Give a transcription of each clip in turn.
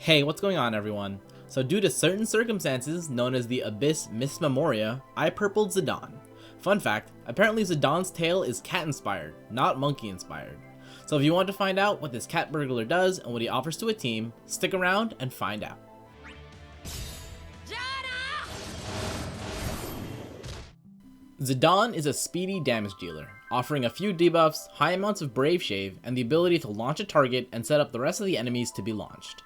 Hey, what's going on everyone? So due to certain circumstances known as the Abyss Miss Memoria, I purpled Zidane. Fun fact, apparently Zidane's tail is cat inspired, not monkey inspired. So if you want to find out what this cat burglar does and what he offers to a team, stick around and find out. Zidane is a speedy damage dealer, offering a few debuffs, high amounts of Brave Shave, and the ability to launch a target and set up the rest of the enemies to be launched.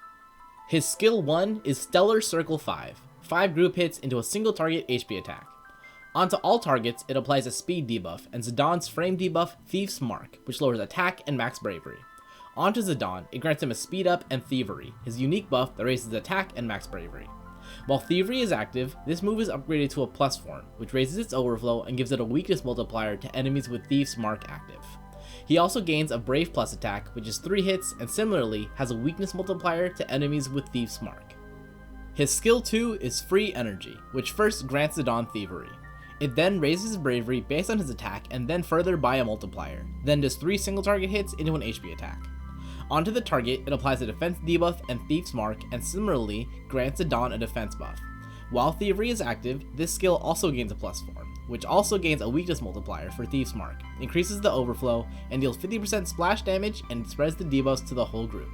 His skill 1 is Stellar Circle 5 group hits into a single target HP attack. Onto all targets, it applies a speed debuff, and Zidane's frame debuff Thief's Mark, which lowers attack and max bravery. Onto Zidane, it grants him a speed up and Thievery, his unique buff that raises attack and max bravery. While Thievery is active, this move is upgraded to a plus form, which raises its overflow and gives it a weakness multiplier to enemies with Thief's Mark active. He also gains a Brave Plus attack, which is 3 hits, and similarly has a weakness multiplier to enemies with Thief's Mark. His skill 2 is Free Energy, which first grants Zidane Thievery. It then raises his bravery based on his attack and then further by a multiplier, then does 3 single target hits into an HP attack. Onto the target, it applies a defense debuff and Thief's Mark, and similarly grants Zidane a defense buff. While Thievery is active, this skill also gains a plus form, which also gains a weakness multiplier for Thief's Mark, increases the overflow, and deals 50% splash damage and spreads the debuffs to the whole group.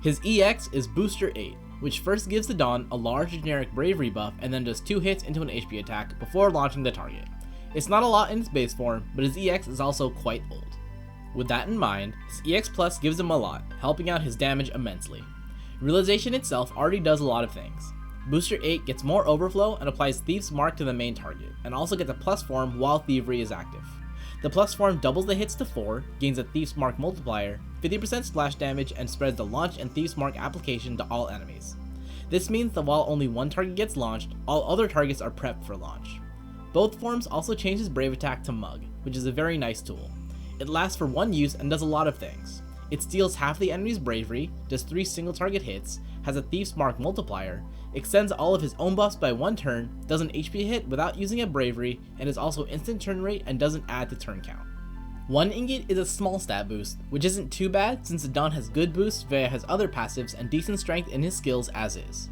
His EX is Booster 8, which first gives Zidane a large generic bravery buff and then does 2 hits into an HP attack before launching the target. It's not a lot in its base form, but his EX is also quite old. With that in mind, his EX Plus gives him a lot, helping out his damage immensely. Realization itself already does a lot of things. Booster 8 gets more overflow and applies Thief's Mark to the main target, and also gets a plus form while Thievery is active. The plus form doubles the hits to 4, gains a Thief's Mark multiplier, 50% splash damage, and spreads the launch and Thief's Mark application to all enemies. This means that while only one target gets launched, all other targets are prepped for launch. Both forms also change his Brave attack to Mug, which is a very nice tool. It lasts for one use and does a lot of things. It steals half the enemy's bravery, does 3 single target hits, has a Thief's Mark multiplier, extends all of his own buffs by 1 turn, does an HP hit without using a bravery, and is also instant turn rate and doesn't add to turn count. 1 ingot is a small stat boost, which isn't too bad since Zidane has good boosts via his other passives and decent strength in his skills as is.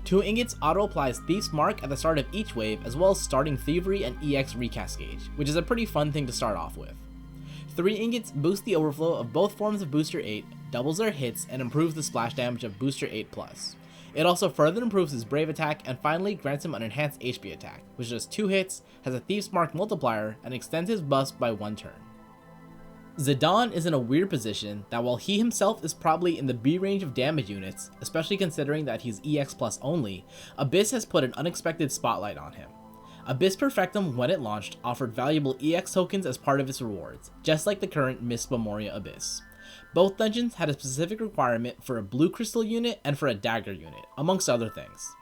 2 ingots auto applies Thief's Mark at the start of each wave, as well as starting Thievery and EX recast gauge, which is a pretty fun thing to start off with. 3 ingots boost the overflow of both forms of Booster 8, doubles their hits, and improves the splash damage of Booster 8 Plus. It also further improves his Brave attack and finally grants him an enhanced HP attack, which does 2 hits, has a Thief's Mark multiplier, and extends his buffs by 1 turn. Zidane is in a weird position that while he himself is probably in the B range of damage units, especially considering that he's EX Plus only, Abyss has put an unexpected spotlight on him. Abyss Perfectum, when it launched, offered valuable EX tokens as part of its rewards, just like the current Miss Memoria Abyss. Both dungeons had a specific requirement for a blue crystal unit and for a dagger unit, amongst other things.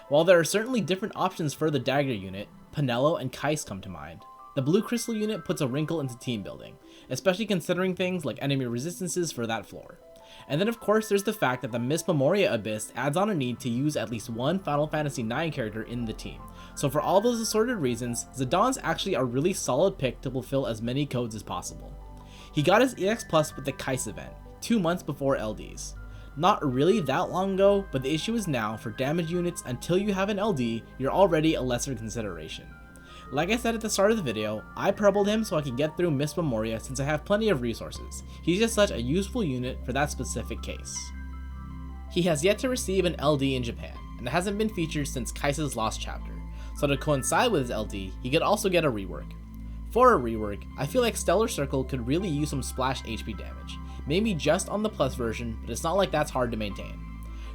While there are certainly different options for the dagger unit, Pinello and Kais come to mind. The blue crystal unit puts a wrinkle into team building, especially considering things like enemy resistances for that floor. And then of course there's the fact that the Miss Memoria Abyss adds on a need to use at least one Final Fantasy IX character in the team. So for all those assorted reasons, Zidane's actually a really solid pick to fulfill as many codes as possible. He got his EX Plus with the Kais event, 2 months before LDs. Not really that long ago, but the issue is now for damage units until you have an LD, you're already a lesser consideration. Like I said at the start of the video, I purpled him so I can get through Miss Memoria since I have plenty of resources. He's just such a useful unit for that specific case. He has yet to receive an LD in Japan, and hasn't been featured since Kais' Lost Chapter, so to coincide with his LD, he could also get a rework. For a rework, I feel like Stellar Circle could really use some splash HP damage, maybe just on the plus version, but it's not like that's hard to maintain.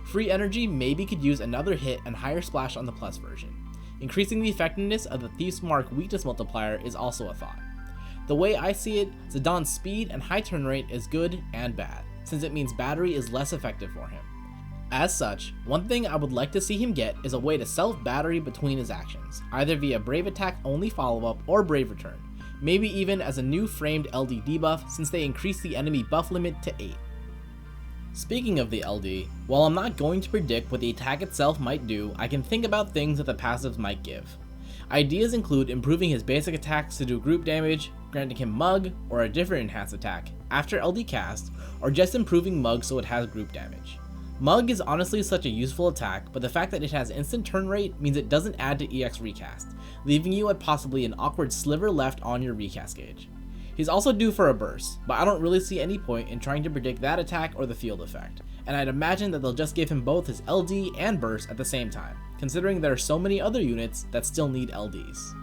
Free Energy maybe could use another hit and higher splash on the plus version. Increasing the effectiveness of the Thief's Mark weakness multiplier is also a thought. The way I see it, Zidane's speed and high turn rate is good and bad, since it means battery is less effective for him. As such, one thing I would like to see him get is a way to self-battery between his actions, either via Brave attack only follow-up or Brave return, maybe even as a new framed LD debuff since they increased the enemy buff limit to 8. Speaking of the LD, while I'm not going to predict what the attack itself might do, I can think about things that the passives might give. Ideas include improving his basic attacks to do group damage, granting him Mug or a different enhanced attack after LD cast, or just improving Mug so it has group damage. Mug is honestly such a useful attack, but the fact that it has instant turn rate means it doesn't add to EX recast, leaving you at possibly an awkward sliver left on your recast gauge. He's also due for a burst, but I don't really see any point in trying to predict that attack or the field effect, and I'd imagine that they'll just give him both his LD and burst at the same time, considering there are so many other units that still need LDs.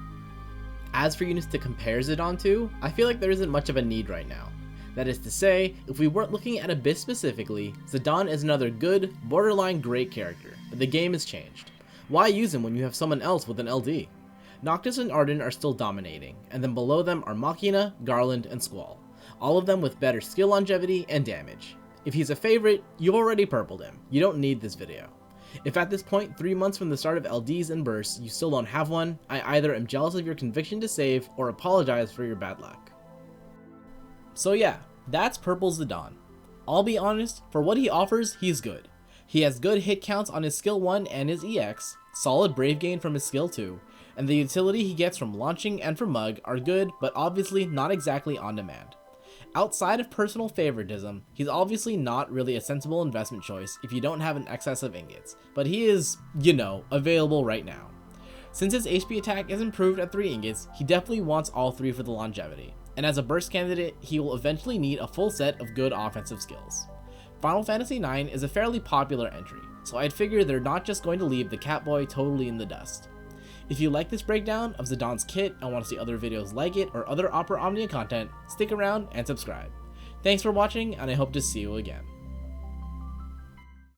As for units to compare Zidane to, I feel like there isn't much of a need right now. That is to say, if we weren't looking at Abyss specifically, Zidane is another good, borderline great character, but the game has changed. Why use him when you have someone else with an LD? Noctis and Arden are still dominating, and then below them are Machina, Garland, and Squall, all of them with better skill longevity and damage. If he's a favorite, you already purpled him, you don't need this video. If at this point, 3 months from the start of LDs and bursts, you still don't have one, I either am jealous of your conviction to save, or apologize for your bad luck. So yeah, that's Purple Zidane. I'll be honest, for what he offers, he's good. He has good hit counts on his skill 1 and his EX, solid brave gain from his skill 2, and the utility he gets from launching and from Mug are good, but obviously not exactly on demand. Outside of personal favoritism, he's obviously not really a sensible investment choice if you don't have an excess of ingots, but he is, available right now. Since his HP attack is improved at 3 ingots, he definitely wants all 3 for the longevity, and as a burst candidate, he will eventually need a full set of good offensive skills. Final Fantasy IX is a fairly popular entry, so I'd figure they're not just going to leave the Catboy totally in the dust. If you like this breakdown of Zidane's kit and want to see other videos like it or other Opera Omnia content, stick around and subscribe. Thanks for watching, and I hope to see you again.